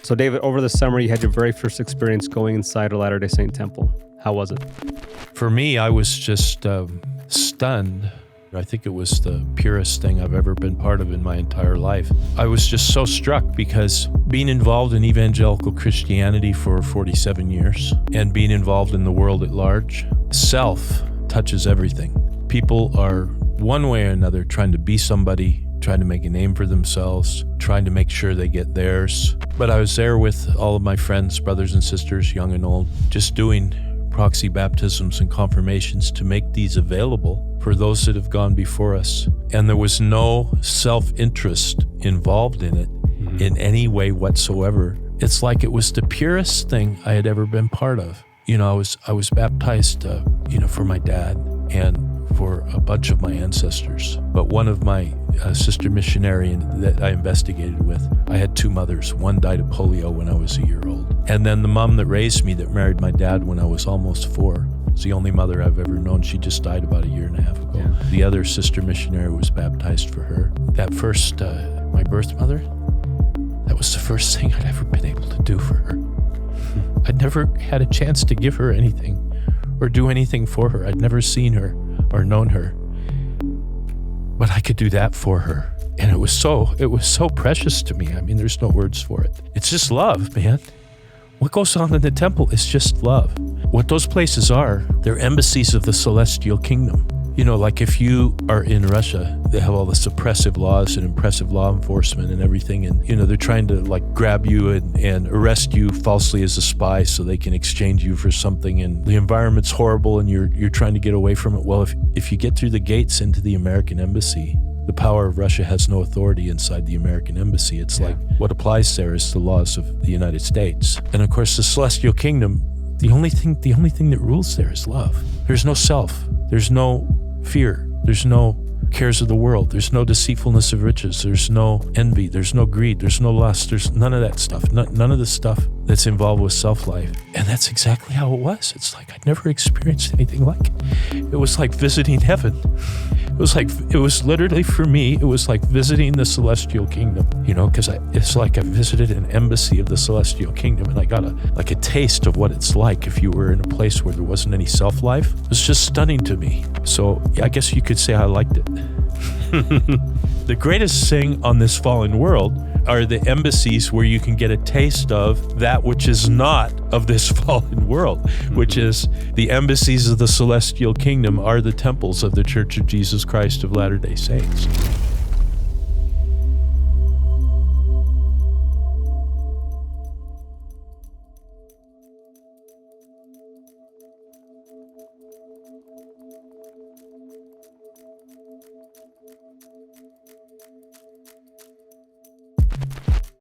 So David, over the summer, you had your very first experience going inside a Latter-day Saint temple. How was it? For me, I was just stunned. I think it was the purest thing I've ever been part of in my entire life. I was just so struck because being involved in evangelical Christianity for 47 years and being involved in the world at large, self touches everything. People are one way or another trying to be somebody, trying to make a name for themselves, trying to make sure they get theirs. But I was there with all of my friends, brothers and sisters, young and old, just doing proxy baptisms and confirmations to make these available for those that have gone before us. And there was no self-interest involved in it in any way whatsoever. It's like it was the purest thing I had ever been part of. You know, I was baptized, for my dad and for a bunch of my ancestors. But one of my sister missionary that I investigated with, I had two mothers. One died of polio when I was a year old. And then the mom that raised me that married my dad when I was almost 4, was the only mother I've ever known. She just died about a year and a half ago. Yeah. The other sister missionary was baptized for her. That first, my birth mother, that was the first thing I'd ever been able to do for her. I'd never had a chance to give her anything or do anything for her. I'd never seen her or known her, but I could do that for her. And it was so precious to me. I mean, there's no words for it. It's just love, man. What goes on in the temple is just love. What those places are, they're embassies of the celestial kingdom. You know, like if you are in Russia, they have all this oppressive laws and oppressive law enforcement and everything. And, you know, they're trying to like grab you and arrest you falsely as a spy so they can exchange you for something. And the environment's horrible and you're trying to get away from it. Well, if you get through the gates into the American embassy, the power of Russia has no authority inside the American embassy. It's like what applies there is the laws of the United States. And of course, the celestial kingdom, the only thing that rules there is love. There's no self. There's no fear. There's no cares of the world. There's no deceitfulness of riches. There's no envy. There's no greed. There's no lust. There's none of that stuff. None of the stuff that's involved with self-life. And that's exactly how it was. It's like I'd never experienced anything like it. It was like visiting heaven. It was literally for me, it was like visiting the celestial kingdom, you know, because it's like I visited an embassy of the celestial kingdom and I got a taste of what it's like if you were in a place where there wasn't any self-life. It was just stunning to me. So yeah, I guess you could say I liked it. The greatest thing on this fallen world are the embassies where you can get a taste of that which is not of this fallen world, which is the embassies of the celestial kingdom are the temples of the Church of Jesus Christ of Latter-day Saints.